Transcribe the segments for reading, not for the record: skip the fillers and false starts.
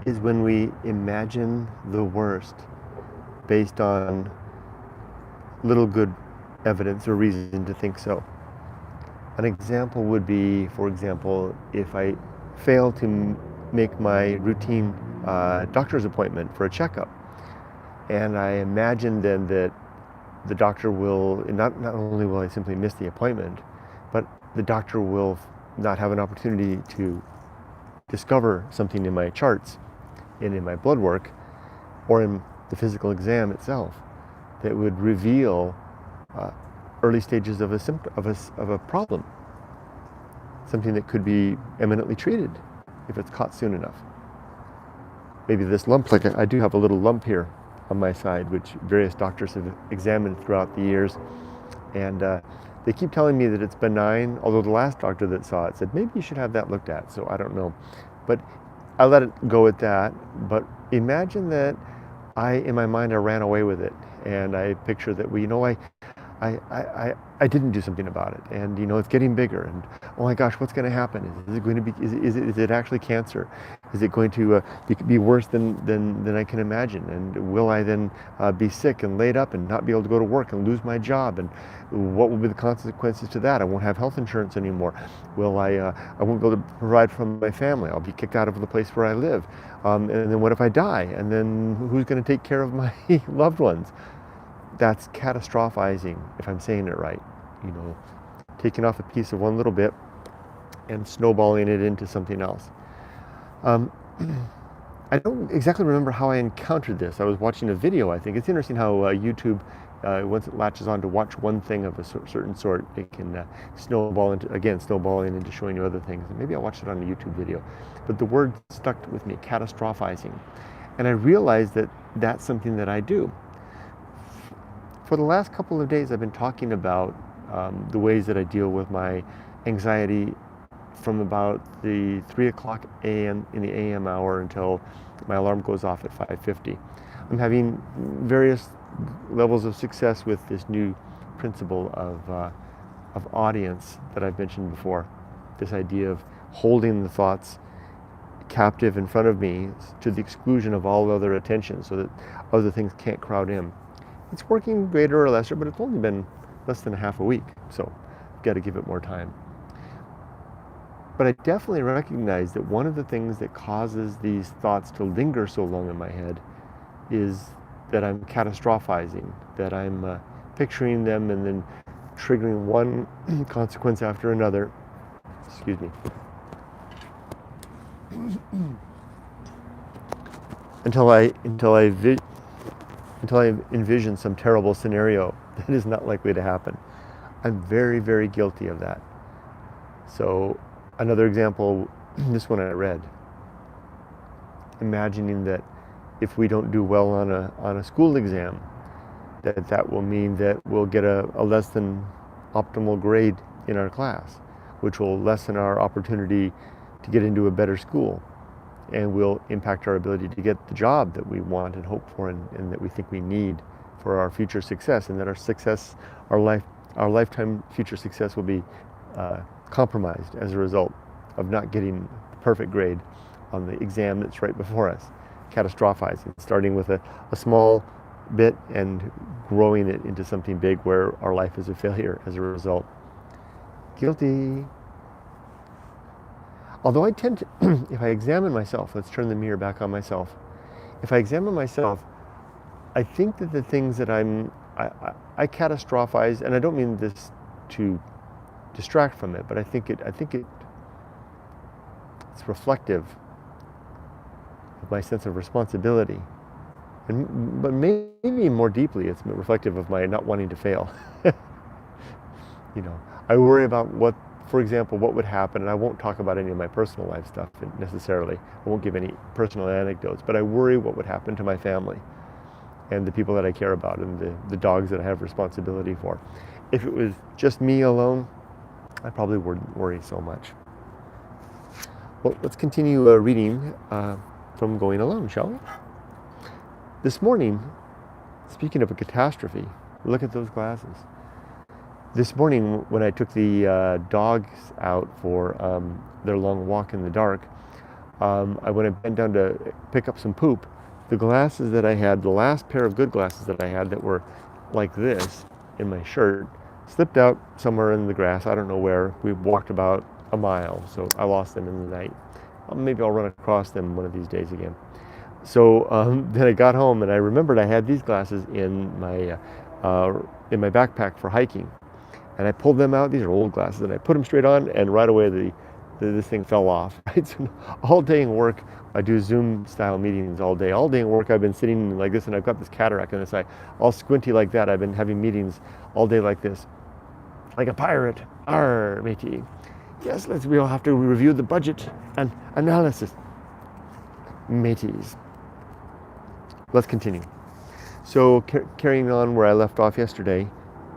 is when we imagine the worst based on little good evidence or reason to think so. An example would be, for example, if I fail to make my routine doctor's appointment for a checkup, and I imagine then that the doctor will, not only will I simply miss the appointment, but the doctor will not have an opportunity to discover something in my charts and in my blood work or in the physical exam itself that would reveal early stages of a symptom of a problem, something that could be eminently treated if it's caught soon enough. Maybe this lump, like I do have a little lump here on my side, which various doctors have examined throughout the years, and they keep telling me that it's benign, although the last doctor that saw it said maybe you should have that looked at, so I don't know. But I let it go at that. But imagine that in my mind, I ran away with it, and I picture that, well, I didn't do something about it, and it's getting bigger, and oh my gosh, what's going to happen? Is it going to be? Is it actually cancer? Is it going to be worse than I can imagine? And will I then be sick and laid up and not be able to go to work and lose my job? And what will be the consequences to that? I won't have health insurance anymore. Will I won't be able to provide for my family. I'll be kicked out of the place where I live. And then what if I die? And then who's going to take care of my loved ones? That's catastrophizing, if I'm saying it right. Taking off a piece of one little bit and snowballing it into something else. I don't exactly remember how I encountered this. I was watching a video, I think. It's interesting how YouTube, once it latches on to watch one thing of a certain sort, it can snowballing into showing you other things. And maybe I watched it on a YouTube video. But the word stuck with me, catastrophizing. And I realized that that's something that I do. For the last couple of days, I've been talking about the ways that I deal with my anxiety from about the 3 o'clock a.m. in the a.m. hour until my alarm goes off at 5:50. I'm having various levels of success with this new principle of audience that I've mentioned before. This idea of holding the thoughts captive in front of me to the exclusion of all other attention so that other things can't crowd in. It's working greater or lesser, but it's only been less than half a week, so I've got to give it more time. But I definitely recognize that one of the things that causes these thoughts to linger so long in my head is that I'm catastrophizing, that I'm picturing them and then triggering one consequence after another. Excuse me. Until I envision some terrible scenario that is not likely to happen. I'm very, very guilty of that. So another example, this one I read, imagining that if we don't do well on a school exam, that will mean that we'll get a less than optimal grade in our class, which will lessen our opportunity to get into a better school, and will impact our ability to get the job that we want and hope for and that we think we need for our future success, and that our lifetime future success will be compromised as a result of not getting the perfect grade on the exam that's right before us. Catastrophizing, starting with a small bit and growing it into something big where our life is a failure as a result. Guilty. Although I tend to, if I examine myself, let's turn the mirror back on myself. If I examine myself, I think that the things that I catastrophize, and I don't mean this to distract from it, but I think it's reflective of my sense of responsibility. But maybe more deeply, it's reflective of my not wanting to fail. I worry about for example, what would happen, and I won't talk about any of my personal life stuff necessarily. I won't give any personal anecdotes, but I worry what would happen to my family and the people that I care about and the dogs that I have responsibility for. If it was just me alone, I probably wouldn't worry so much. Well, let's continue reading from Going Alone, shall we? This morning, speaking of a catastrophe, look at those glasses. This morning, when I took the dogs out for their long walk in the dark, when I bent down to pick up some poop, the glasses that I had, the last pair of good glasses that I had that were like this in my shirt, slipped out somewhere in the grass. I don't know where. We walked about a mile, so I lost them in the night. Maybe I'll run across them one of these days again. So then I got home and I remembered I had these glasses in my backpack for hiking, and I pulled them out. These are old glasses, and I put them straight on, and right away this thing fell off. Right, so all day in work, I do Zoom style meetings all day. All day in work, I've been sitting like this, and I've got this cataract on this eye, all squinty like that. I've been having meetings all day like this, like a pirate. Arr, matey. Yes, we all have to review the budget and analysis. Mateys. Let's continue. So carrying on where I left off yesterday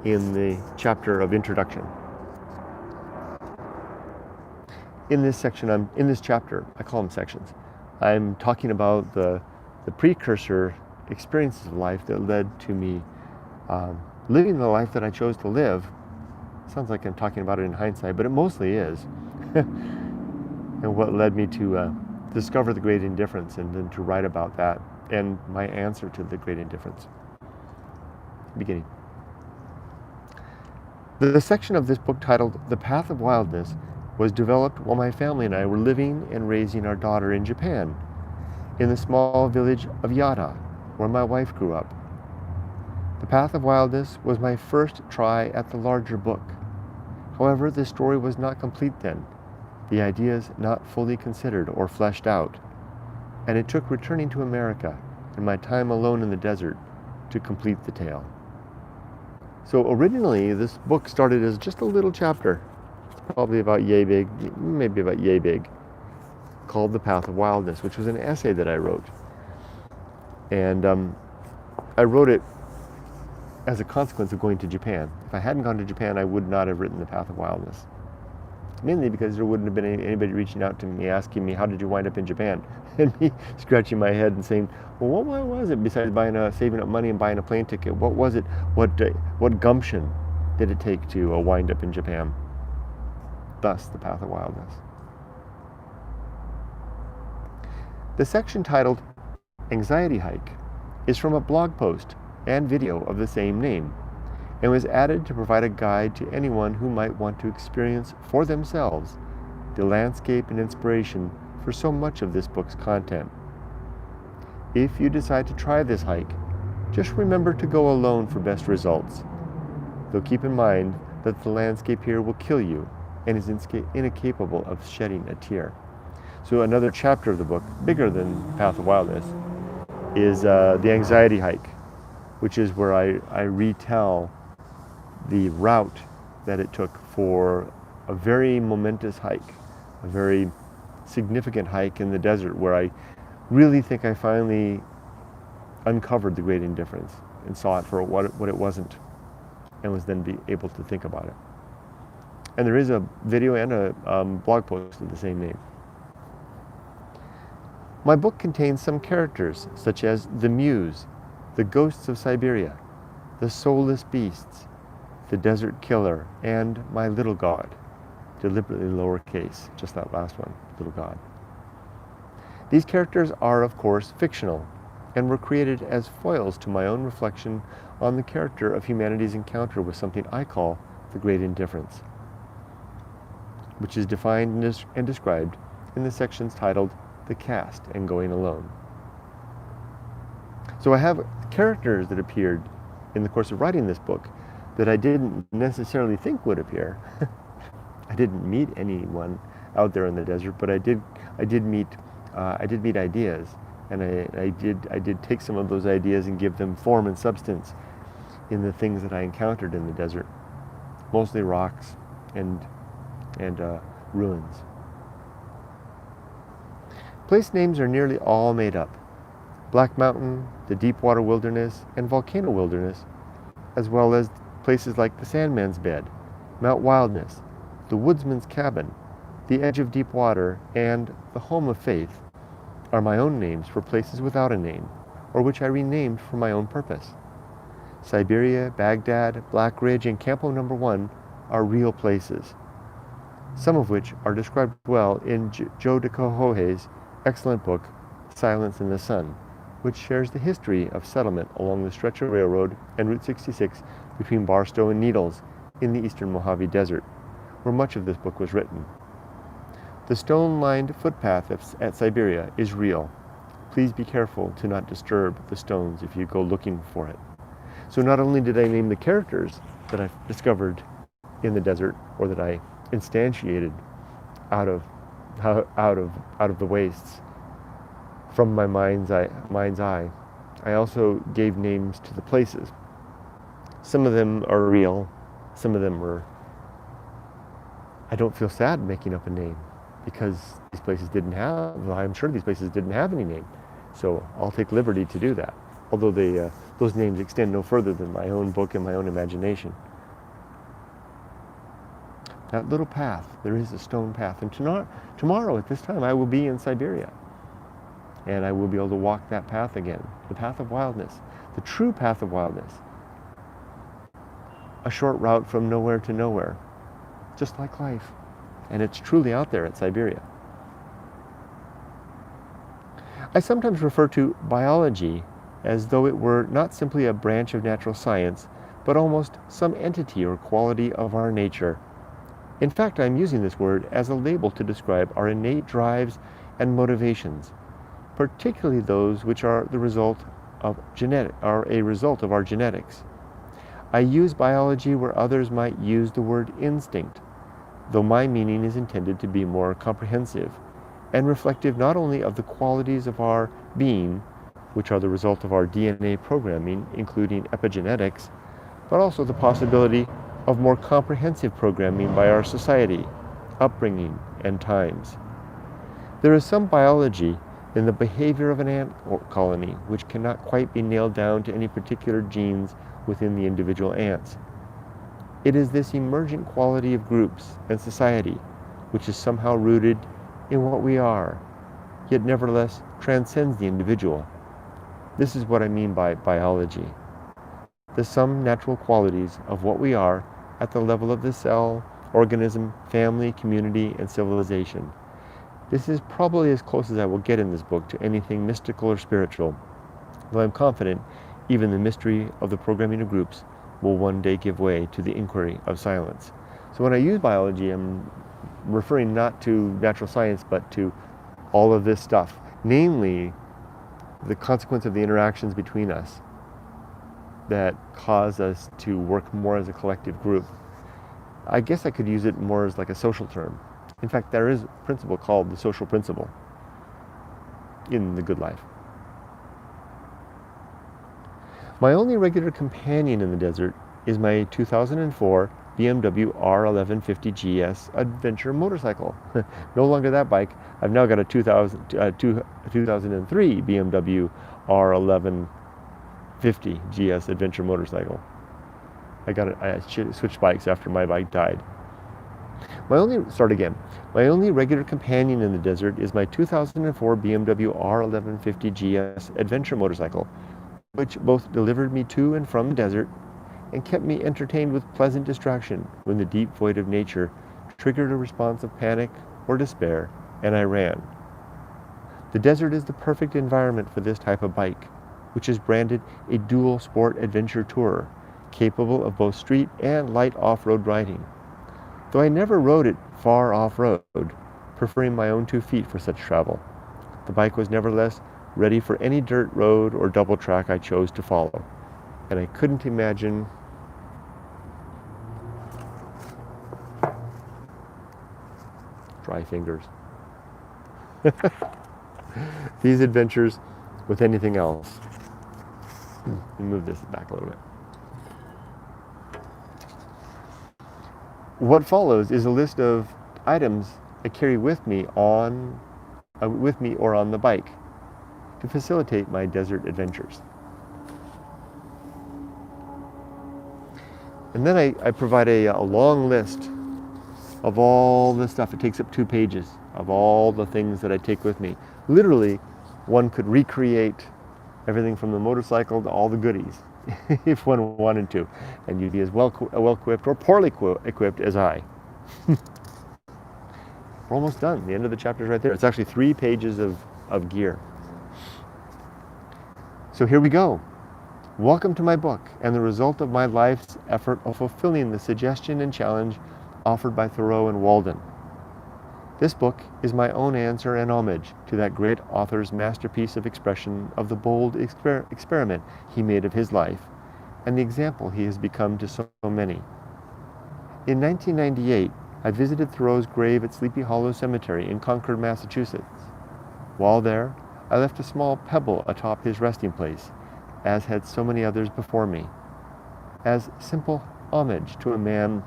in the chapter of introduction. In this chapter, I call them sections, I'm talking about the precursor experiences of life that led to me living the life that I chose to live. Sounds like I'm talking about it in hindsight, but it mostly is. And what led me to discover the great indifference, and then to write about that and my answer to the great indifference. Beginning. The section of this book titled The Path of Wildness was developed while my family and I were living and raising our daughter in Japan, in the small village of Yada, where my wife grew up. The Path of Wildness was my first try at the larger book. However, the story was not complete then, the ideas not fully considered or fleshed out, and it took returning to America and my time alone in the desert to complete the tale. So originally, this book started as just a little chapter, probably about yay big, maybe about yay big, called The Path of Wildness, which was an essay that I wrote. And I wrote it as a consequence of going to Japan. If I hadn't gone to Japan, I would not have written The Path of Wildness. Mainly because there wouldn't have been anybody reaching out to me asking me, how did you wind up in Japan? And me scratching my head and saying, well, what was it besides saving up money and buying a plane ticket? What was it? What gumption did it take to wind up in Japan? Thus, The Path of Wildness. The section titled Anxiety Hike is from a blog post and video of the same name, and was added to provide a guide to anyone who might want to experience for themselves the landscape and inspiration for so much of this book's content. If you decide to try this hike, just remember to go alone for best results, though keep in mind that the landscape here will kill you and is incapable of shedding a tear. So another chapter of the book, bigger than Path of Wildness, is the Anxiety Hike, which is where I retell the route that it took for a very momentous hike, a very significant hike in the desert, where I really think I finally uncovered the great indifference and saw it for what it wasn't, and was then able to think about it. And there is a video and a blog post of the same name. My book contains some characters such as the Muse, the Ghosts of Siberia, the Soulless Beasts, the Desert Killer, and my Little God, deliberately lowercase, just that last one, Little God. These characters are, of course, fictional, and were created as foils to my own reflection on the character of humanity's encounter with something I call the great indifference, which is defined and described in the sections titled The Cast and Going Alone. So I have characters that appeared in the course of writing this book that I didn't necessarily think would appear. I didn't meet anyone out there in the desert, but I did meet ideas, and I did take some of those ideas and give them form and substance in the things that I encountered in the desert, mostly rocks and ruins. Place names are nearly all made up. Black Mountain, the Deepwater Wilderness, and Volcano Wilderness, as well as places like the Sandman's Bed, Mount Wildness, the Woodsman's Cabin, the Edge of Deep Water, and the Home of Faith, are my own names for places without a name, or which I renamed for my own purpose. Siberia, Baghdad, Black Ridge, and Campo No. 1 are real places, some of which are described well in Joe de Cohoe's excellent book, Silence in the Sun, which shares the history of settlement along the stretch of railroad and Route 66 between Barstow and Needles in the eastern Mojave Desert, where much of this book was written. The stone-lined footpath at Siberia is real. Please be careful to not disturb the stones if you go looking for it. So not only did I name the characters that I discovered in the desert, or that I instantiated out of the wastes from my mind's eye, I also gave names to the places. Some of them are real, some of them are. I don't feel sad making up a name, because these places didn't have. I'm sure these places didn't have any name, so I'll take liberty to do that. Although those names extend no further than my own book and my own imagination. That little path, there is a stone path, and tomorrow at this time I will be in Siberia, and I will be able to walk that path again, the path of wildness, the true path of wildness, a short route from nowhere to nowhere, just like life, and it's truly out there at Siberia. I sometimes refer to biology as though it were not simply a branch of natural science, but almost some entity or quality of our nature. In fact, I'm using this word as a label to describe our innate drives and motivations, particularly those which are a result of our genetics. I use biology where others might use the word instinct, though my meaning is intended to be more comprehensive and reflective not only of the qualities of our being, which are the result of our DNA programming, including epigenetics, but also the possibility of more comprehensive programming by our society, upbringing, and times. There is some biology in the behavior of an ant colony which cannot quite be nailed down to any particular genes within the individual ants. It is this emergent quality of groups and society which is somehow rooted in what we are, yet nevertheless transcends the individual. This is what I mean by biology. The sum natural qualities of what we are at the level of the cell, organism, family, community, and civilization. This is probably as close as I will get in this book to anything mystical or spiritual, though I'm confident even the mystery of the programming of groups will one day give way to the inquiry of silence. So when I use biology, I'm referring not to natural science, but to all of this stuff, namely the consequence of the interactions between us that cause us to work more as a collective group. I guess I could use it more as like a social term. In fact, there is a principle called the social principle in the good life. My only regular companion in the desert is my 2004 BMW R1150 GS adventure motorcycle. No longer that bike. I've now got a 2003 BMW R1150 GS adventure motorcycle. I switched bikes after my bike died. My only regular companion in the desert is my 2004 BMW R1150 GS adventure motorcycle, which both delivered me to and from the desert and kept me entertained with pleasant distraction when the deep void of nature triggered a response of panic or despair, and I ran. The desert is the perfect environment for this type of bike, which is branded a dual sport adventure tourer, capable of both street and light off-road riding. Though I never rode it far off-road, preferring my own 2 feet for such travel, the bike was nevertheless ready for any dirt road or double track I chose to follow, and I couldn't imagine dry fingers these adventures with anything else. Let me move this back a little bit. What follows is a list of items I carry with me or on the bike to facilitate my desert adventures. And then I provide a long list of all the stuff. It takes up 2 pages of all the things that I take with me. Literally, one could recreate everything from the motorcycle to all the goodies if one wanted to, and you'd be as well equipped or poorly equipped as I. We're almost done. The end of the chapter is right there. It's actually 3 pages of of gear. So here we go. Welcome to my book and the result of my life's effort of fulfilling the suggestion and challenge offered by Thoreau and Walden. This book is my own answer and homage to that great author's masterpiece of expression of the bold experiment he made of his life and the example he has become to so many. In 1998, I visited Thoreau's grave at Sleepy Hollow Cemetery in Concord, Massachusetts. While there, I left a small pebble atop his resting place, as had so many others before me, as simple homage to a man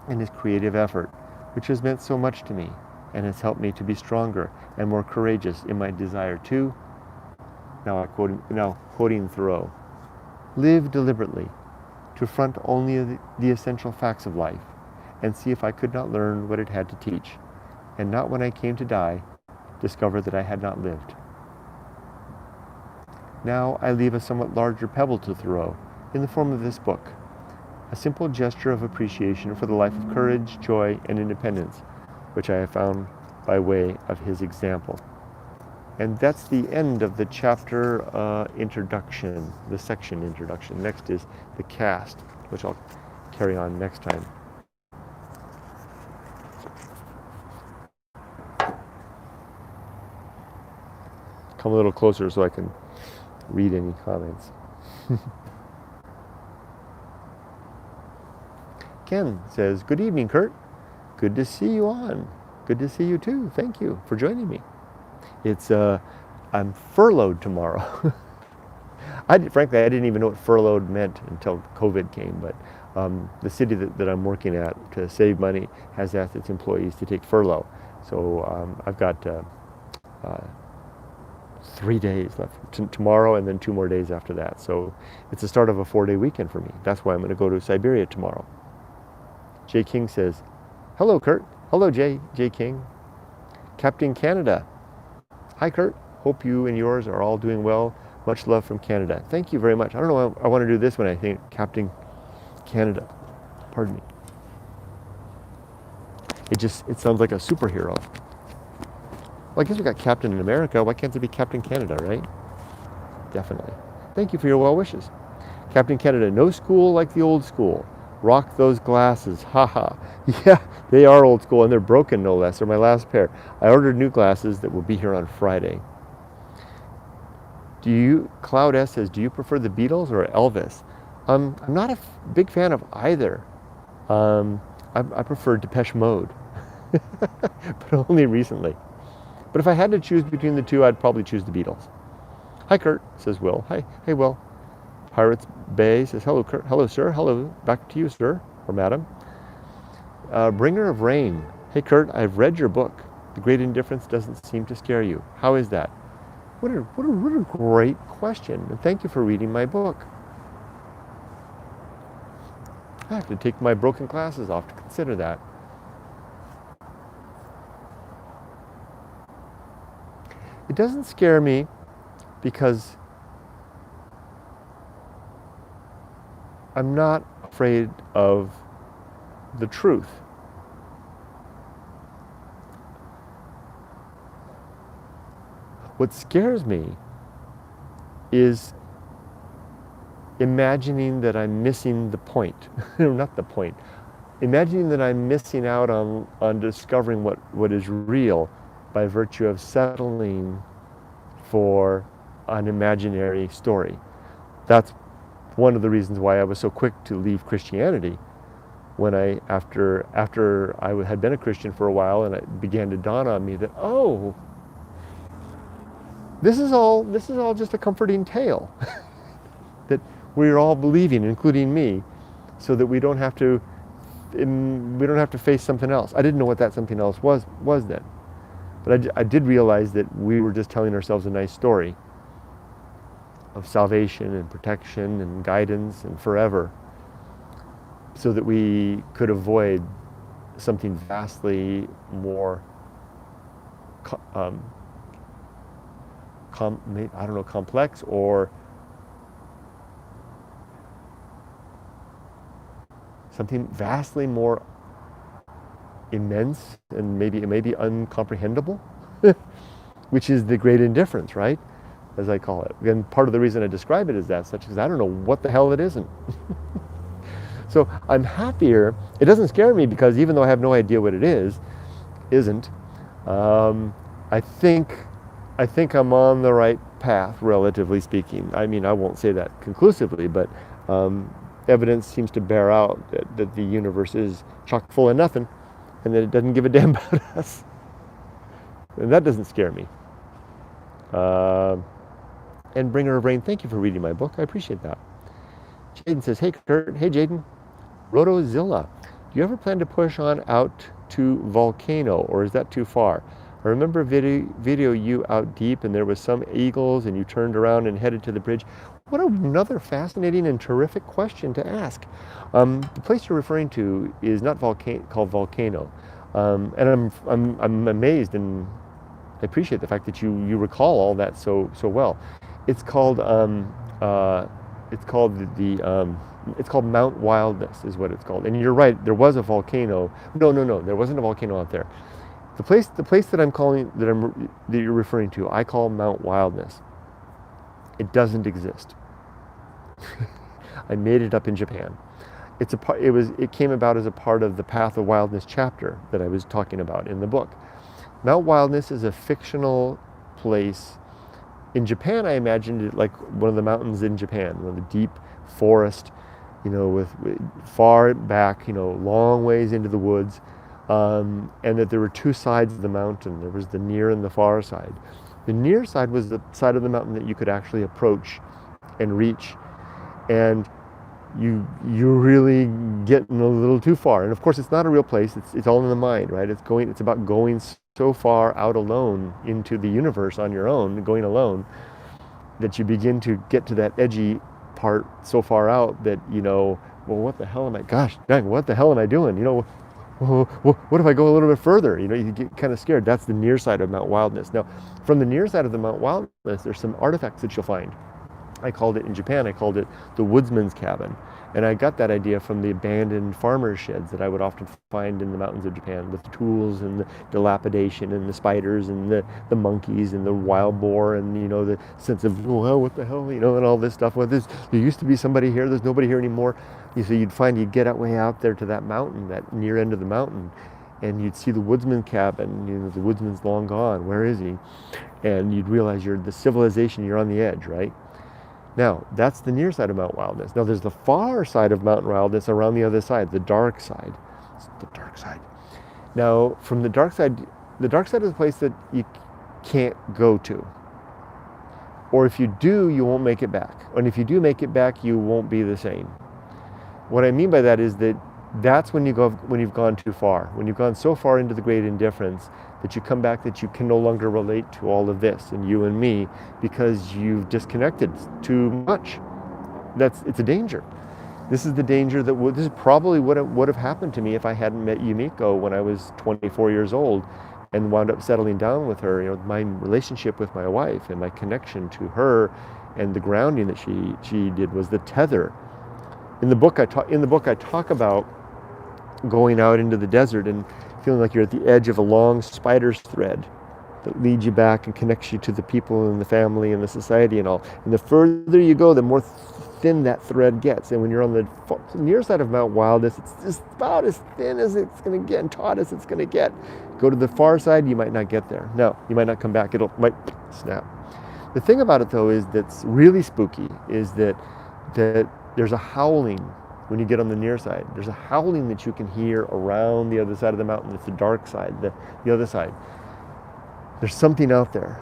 and his creative effort, which has meant so much to me and has helped me to be stronger and more courageous in my desire to, now quoting Thoreau, live deliberately, to front only the essential facts of life, and see if I could not learn what it had to teach, and not when I came to die, discover that I had not lived. Now I leave a somewhat larger pebble to Thoreau in the form of this book, a simple gesture of appreciation for the life of courage, joy, and independence, which I have found by way of his example. And that's the end of the chapter introduction, the section introduction. Next is the cast, which I'll carry on next time. Come a little closer so I can read any comments. Ken says, good evening, Kurt. Good to see you on. Good to see you too. Thank you for joining me. I'm furloughed tomorrow. Frankly, I didn't even know what furloughed meant until COVID came, but the city that I'm working at, to save money, has asked its employees to take furlough. So I've got 3 days left, tomorrow and then 2 more days after that. So it's the start of a 4-day weekend for me. That's why I'm going to go to Siberia tomorrow. Jay King says, hello, Kurt. Hello, Jay King. Captain Canada. Hi, Kurt. Hope you and yours are all doing well. Much love from Canada. Thank you very much. I don't know why I want to do this when I think Captain Canada. Pardon me. It sounds like a superhero. Well, I guess we got Captain in America. Why can't it be Captain Canada, right? Definitely. Thank you for your well wishes. Captain Canada, no school like the old school. Rock those glasses. Haha. Yeah, they are old school and they're broken, no less. They're my last pair. I ordered new glasses that will be here on Friday. Cloud S says, do you prefer the Beatles or Elvis? I'm not a big fan of either. I prefer Depeche Mode, but only recently. But if I had to choose between the two, I'd probably choose the Beatles. Hi, Kurt, says Will. Hi, hey, Will. Pirates Bay says, hello, Kurt. Hello, sir. Hello, back to you, sir, or madam. Bringer of Rain. Hey, Kurt, I've read your book. The Great Indifference doesn't seem to scare you. How is that? What a great question. And thank you for reading my book. I have to take my broken glasses off to consider that. It doesn't scare me because I'm not afraid of the truth. What scares me is imagining that I'm missing the point. Not the point. Imagining that I'm missing out on discovering what is real by virtue of settling for an imaginary story. That's one of the reasons why I was so quick to leave Christianity when after I had been a Christian for a while, and it began to dawn on me that, oh, this is all just a comforting tale that we're all believing, including me, so that we don't have to face something else. I didn't know what that something else was then, but I did realize that we were just telling ourselves a nice story of salvation and protection and guidance and forever, so that we could avoid something vastly more complex, or something vastly more immense and maybe incomprehensible which is the great indifference, right? As I call it. And part of the reason I describe it as that, such as I don't know what the hell it isn't. So I'm happier. It doesn't scare me because even though I have no idea what it isn't, I think I'm on the right path, relatively speaking. I mean, I won't say that conclusively, but evidence seems to bear out that the universe is chock full of nothing, and that it doesn't give a damn about us. And that doesn't scare me. And Bringer of Rain, thank you for reading my book. I appreciate that. Jaden says, hey Kurt, hey Jaden, Rotozilla, do you ever plan to push on out to Volcano, or is that too far? I remember video you out deep and there was some eagles and you turned around and headed to the bridge. What another fascinating and terrific question to ask. The place you're referring to is not called Volcano. And I'm amazed and I appreciate the fact that you recall all that so well. It's called it's called Mount Wildness is what it's called. And you're right, there was a volcano. No, there wasn't a volcano out there. The place that you're referring to, I call Mount Wildness. It doesn't exist. I made it up in Japan. It came about as a part of the Path of Wildness chapter that I was talking about in the book. Mount Wildness is a fictional place. In Japan, I imagined it like one of the mountains in Japan, one of the deep forest, with far back, long ways into the woods, and that there were two sides of the mountain. There was the near and the far side. The near side was the side of the mountain that you could actually approach and reach, and you're really getting a little too far. And of course, it's not a real place. It's all in the mind, right? It's about going so far out alone into the universe on your own, going alone, that you begin to get to that edgy part so far out that well, what the hell am I? Gosh, dang, what the hell am I doing? What if I go a little bit further? You get kind of scared. That's the near side of Mount Wildness. Now, from the near side of the Mount Wildness, there's some artifacts that you'll find. In Japan, I called it the woodsman's cabin. And I got that idea from the abandoned farmer's sheds that I would often find in the mountains of Japan, with the tools and the dilapidation and the spiders and the monkeys and the wild boar and, the sense of, well, what the hell, and all this stuff. Well, there used to be somebody here, there's nobody here anymore. So you'd get way out there to that mountain, that near end of the mountain, and you'd see the woodsman's cabin. The woodsman's long gone, where is he? And you'd realize the civilization, you're on the edge, right? Now, that's the near side of Mount Wildness. Now, there's the far side of Mount Wildness around the other side, the dark side. It's the dark side. Now, from the dark side is a place that you can't go to. Or if you do, you won't make it back. And if you do make it back, you won't be the same. What I mean by that is that's when you've gone too far. When you've gone so far into the great indifference that you come back, that you can no longer relate to all of this and you and me, because you've disconnected too much. It's a danger. This is the danger this is probably what would have happened to me if I hadn't met Yumiko when I was 24 years old and wound up settling down with her. My relationship with my wife and my connection to her and the grounding that she did was the tether. In the book, I talk about going out into the desert and feeling like you're at the edge of a long spider's thread that leads you back and connects you to the people and the family and the society and all. And the further you go, the more thin that thread gets. And when you're on the near side of Mount Wildness, it's just about as thin as it's going to get and taut as it's going to get. Go to the far side, you might not get there. No, you might not come back. Might snap. The thing about it, though, is that's really spooky is that there's a howling. When you get on the near side, there's a howling that you can hear around the other side of the mountain. It's the dark side, the other side. There's something out there.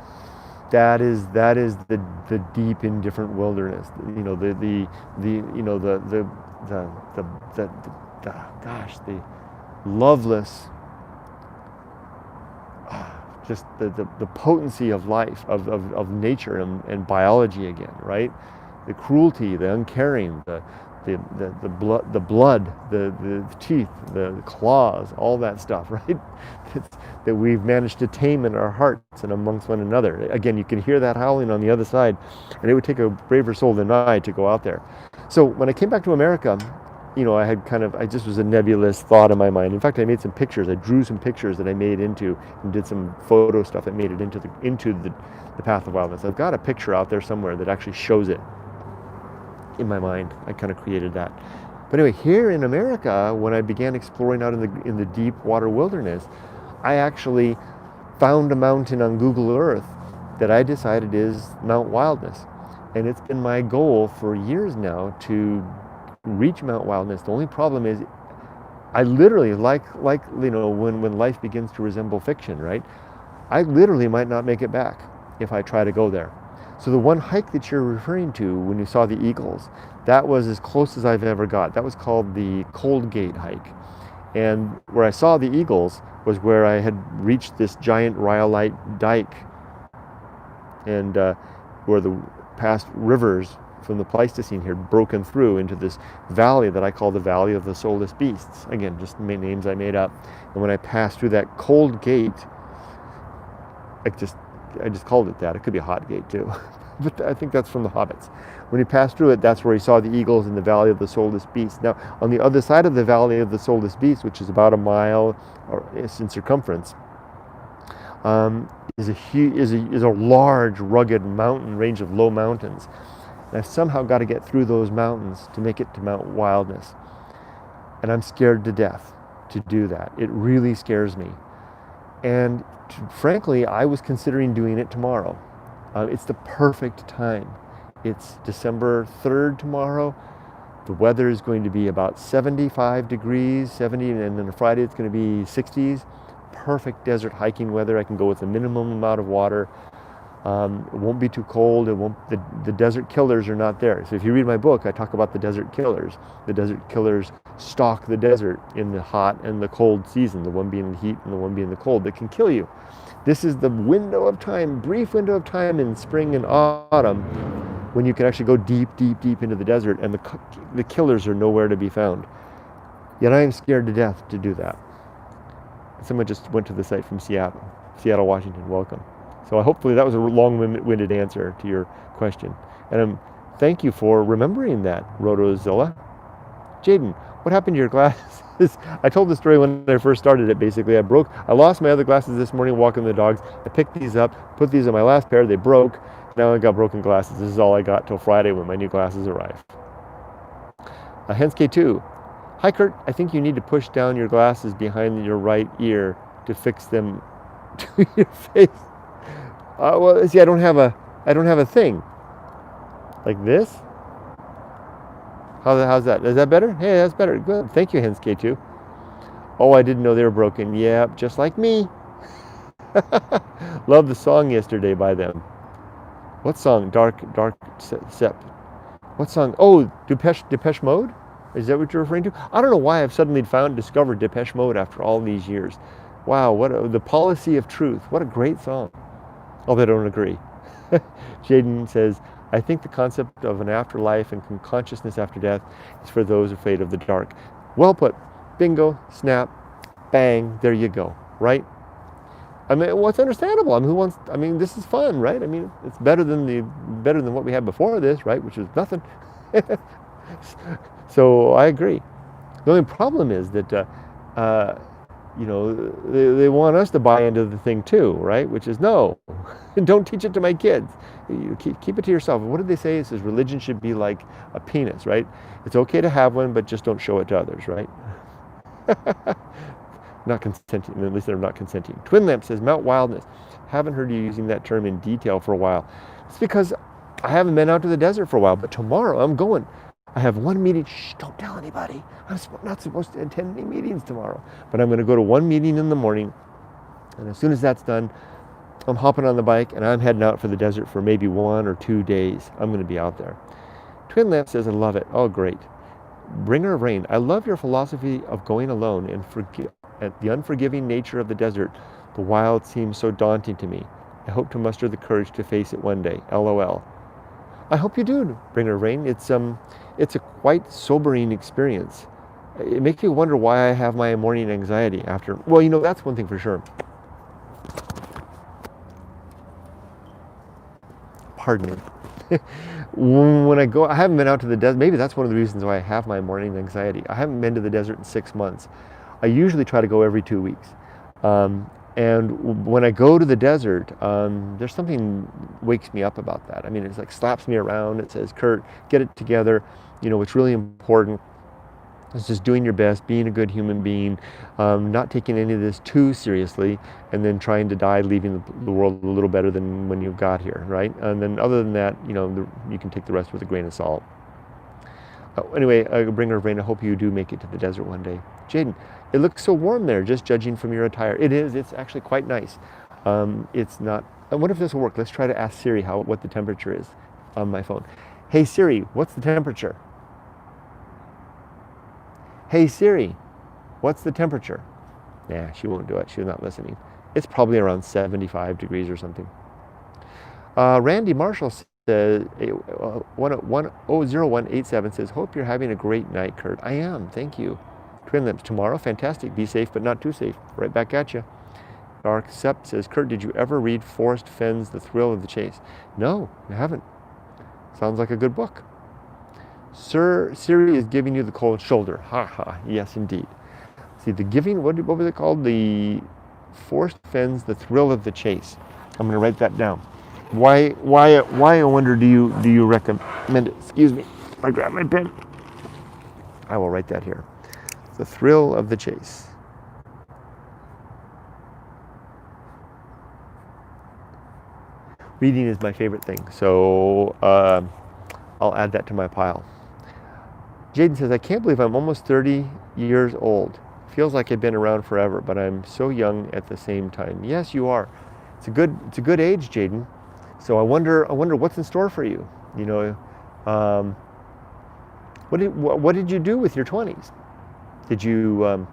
That is the deep indifferent wilderness. The loveless, just the potency of life, of nature and biology again, right? The cruelty, the uncaring, the blood, the teeth, the claws, all that stuff, right? That we've managed to tame in our hearts and amongst one another. Again, you can hear that howling on the other side, and it would take a braver soul than I to go out there. So when I came back to America, I had I just was a nebulous thought in my mind. In fact, I made some pictures. I drew some pictures that I made into and did some photo stuff that made it into the path of wildness. I've got a picture out there somewhere that actually shows it in my mind. I kind of created that. But anyway, here in America, when I began exploring out in the deep water wilderness, I actually found a mountain on Google Earth that I decided is Mount Wildness. And it's been my goal for years now to reach Mount Wildness. The only problem is I literally, like when life begins to resemble fiction, right? I literally might not make it back if I try to go there. So the one hike that you're referring to when you saw the eagles, that was as close as I've ever got. That was called the Cold Gate hike. And where I saw the eagles was where I had reached this giant rhyolite dike, and where the past rivers from the Pleistocene here broken through into this valley that I call the Valley of the Soulless Beasts. Again, just names I made up. And when I passed through that Cold Gate, I just called it that. It could be a hot gate too. But I think that's from the Hobbits. When he passed through it, that's where he saw the eagles in the Valley of the Soulless Beasts. Now, on the other side of the Valley of the Soulless Beasts, which is about a mile in circumference, is a large, rugged mountain range of low mountains. And I've somehow got to get through those mountains to make it to Mount Wildness. And I'm scared to death to do that. It really scares me. And frankly, I was considering doing it tomorrow. It's the perfect time. It's December 3rd tomorrow. The weather is going to be about 75 degrees, 70, and then on Friday it's going to be 60s. Perfect desert hiking weather. I can go with a minimum amount of water. It won't be too cold. The desert killers are not there. So if you read my book, I talk about the desert killers. The desert killers stalk the desert in the hot and the cold season, the one being the heat and the one being the cold, that can kill you. This is the window of time, brief window of time in spring and autumn, when you can actually go deep, deep, deep into the desert, and the killers are nowhere to be found. Yet I am scared to death to do that. Someone just went to the site from Seattle, Washington. Welcome. So hopefully that was a long-winded answer to your question. And thank you for remembering that, Rotozilla. Jaden, what happened to your glasses? I told the story when I first started it, basically. I lost my other glasses this morning walking the dogs. I picked these up, put these on my last pair, they broke. Now I got broken glasses. This is all I got till Friday when my new glasses arrive. Henske2. Hi Kurt, I think you need to push down your glasses behind your right ear to fix them to your face. Well, see, I don't have a thing like this. How's that? Is that better? Hey, that's better. Good. Thank you, Henske2. Oh, I didn't know they were broken. Yeah, just like me. Love the song yesterday by them. What song? Dark Sep. What song? Oh, Depeche Mode? Is that what you're referring to? I don't know why I've suddenly discovered Depeche Mode after all these years. Wow, the policy of truth. What a great song. Although I don't agree. Jaden says, I think the concept of an afterlife and consciousness after death is for those afraid of the dark. Well put. Bingo, snap, bang, there you go, right? I mean, well, it's understandable. I mean, this is fun, right? I mean, it's better than what we had before this, right? Which was nothing. So I agree. The only problem is that, they want us to buy into the thing too, right? Which is no, don't teach it to my kids. You keep it to yourself. What did they say? It says religion should be like a penis, right? It's okay to have one, but just don't show it to others, right? Not consenting, at least they're not consenting. Twin Lamp says Mount Wildness. Haven't heard you using that term in detail for a while. It's because I haven't been out to the desert for a while, but tomorrow I'm going. I have one meeting. Shh, don't tell anybody. I'm not supposed to attend any meetings tomorrow. But I'm going to go to one meeting in the morning. And as soon as that's done, I'm hopping on the bike and I'm heading out for the desert for maybe 1 or 2 days. I'm going to be out there. Twin Lamp says, I love it. Oh, great. Bringer of Rain. I love your philosophy of going alone and at the unforgiving nature of the desert. The wild seems so daunting to me. I hope to muster the courage to face it one day. LOL. I hope you do, Bringer of Rain. It's a quite sobering experience. It makes me wonder why I have my morning anxiety after. Well, that's one thing for sure. Pardon me. When I go, I haven't been out to the desert. Maybe that's one of the reasons why I have my morning anxiety. I haven't been to the desert in 6 months. I usually try to go every 2 weeks. And when I go to the desert, there's something wakes me up about that. I mean, it's like slaps me around. It says, Kurt, get it together. What's really important is just doing your best, being a good human being, not taking any of this too seriously, and then trying to die, leaving the world a little better than when you got here, right? And then other than that, you can take the rest with a grain of salt. Anyway, Bringer of Rain, I hope you do make it to the desert one day. Jaden, it looks so warm there, just judging from your attire. It is, it's actually quite nice. It's not, I wonder if this will work. Let's try to ask Siri what the temperature is on my phone. Hey Siri, what's the temperature? Hey Siri, what's the temperature? Nah, she won't do it. She's not listening. It's probably around 75 degrees or something. Randy Marshall says, 0187 says, hope you're having a great night, Kurt. I am, thank you. Twin Lips, tomorrow, fantastic. Be safe, but not too safe. Right back at you. Dark Sept says, Kurt, did you ever read Forrest Fenn's The Thrill of the Chase? No, I haven't. Sounds like a good book. Sir, Siri is giving you the cold shoulder. Ha ha, yes indeed. See, the giving, what was it called? The Forrest Fenn's The Thrill of the Chase. I'm going to write that down. Why I wonder do you recommend it? Excuse me, I grab my pen. I will write that here. The Thrill of the Chase. Reading is my favorite thing, so I'll add that to my pile. Jaden says, I can't believe I'm almost 30 years old. Feels like I've been around forever, but I'm so young at the same time. Yes, you are. It's a good age, Jaden. So I wonder what's in store for you. What did you do with your 20s? Did you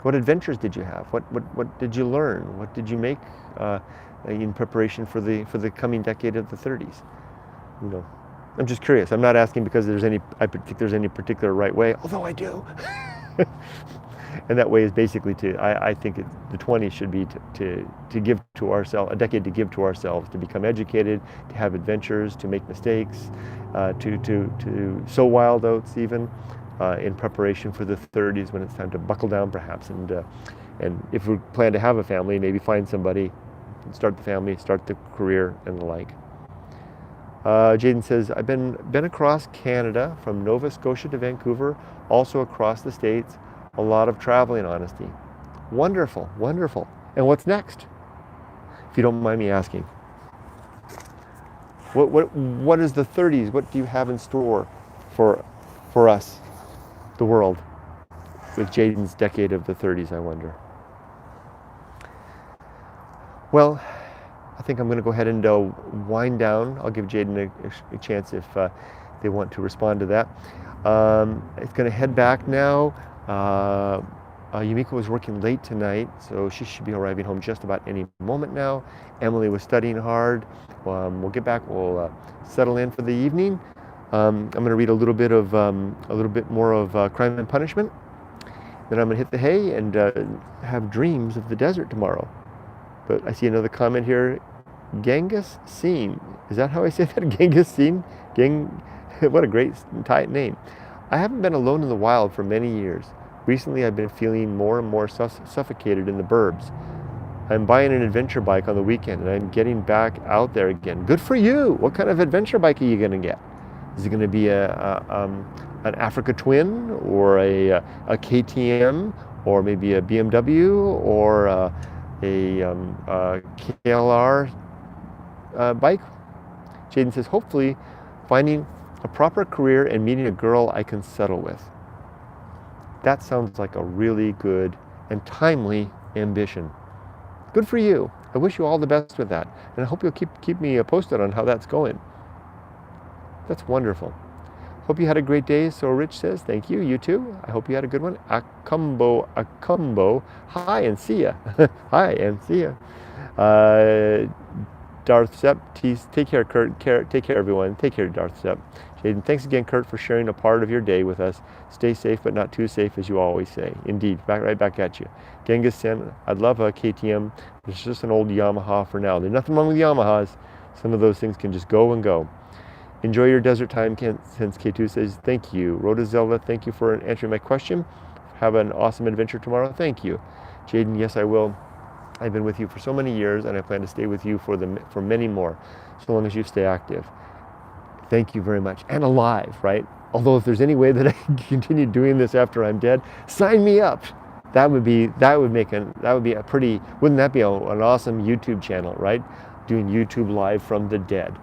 what adventures did you have? What did you learn? What did you make in preparation for the coming decade of the 30s? I'm just curious. I'm not asking because I think there's any particular right way, although I do. And that way is basically I think the 20s should be to give to ourselves, a decade to give to ourselves, to become educated, to have adventures, to make mistakes, to sow wild oats even, in preparation for the 30s when it's time to buckle down perhaps, and if we plan to have a family, maybe find somebody, start the family, start the career and the like. Jaden says, I've been across Canada from Nova Scotia to Vancouver, also across the States. A lot of traveling, honesty. Wonderful, wonderful. And what's next? If you don't mind me asking. What is the 30s? What do you have in store for us, the world, with Jaden's decade of the 30s, I wonder? Well, I think I'm going to go ahead and wind down. I'll give Jaden a chance if they want to respond to that. It's going to head back now. Yumiko was working late tonight, so she should be arriving home just about any moment now. Emily was studying hard. We'll get back. We'll settle in for the evening. I'm going to read a little bit more of Crime and Punishment. Then I'm going to hit the hay and have dreams of the desert tomorrow. But I see another comment here. Genghis Scene. Is that how I say that? Genghis Scene? What a great name. I haven't been alone in the wild for many years. Recently, I've been feeling more and more suffocated in the burbs. I'm buying an adventure bike on the weekend, and I'm getting back out there again. Good for you! What kind of adventure bike are you going to get? Is it going to be an Africa Twin, or a KTM, or maybe a BMW, or a KLR bike? Jaden says, hopefully finding a proper career and meeting a girl I can settle with. That sounds like a really good and timely ambition. Good for you. I wish you all the best with that. And I hope you'll keep me posted on how that's going. That's wonderful. Hope you had a great day, so Rich says. Thank you. You too. I hope you had a good one. Akumbo. Hi and see ya. Hi and see ya. Darth Sepp, take care, Kurt. Take care, everyone. Take care, Darth Sepp. Jaden, thanks again, Kurt, for sharing a part of your day with us. Stay safe, but not too safe, as you always say. Indeed, right back at you. Genghis Sen, I'd love a KTM. It's just an old Yamaha for now. There's nothing wrong with Yamahas. Some of those things can just go and go. Enjoy your desert time, since K2 says, thank you. Rhoda Zelda, thank you for answering my question. Have an awesome adventure tomorrow. Thank you. Jaden, yes, I will. I've been with you for so many years, and I plan to stay with you for many more, so long as you stay active. Thank you very much. And alive, right? Although if there's any way that I can continue doing this after I'm dead, sign me up. Wouldn't that be an awesome YouTube channel, right? Doing YouTube live from the dead.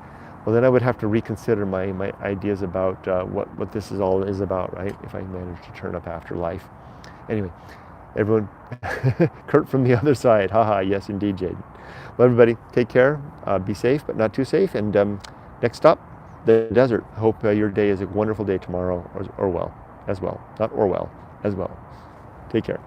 Well, then I would have to reconsider my ideas about what this is about, right? If I manage to turn up after life. Anyway, everyone, Kurt from the other side. Haha, yes indeed, Jaden. Well, everybody, take care. Be safe, but not too safe. And next stop, the desert. Hope your day is a wonderful day tomorrow, or well, as well. Not or well, as well. Take care.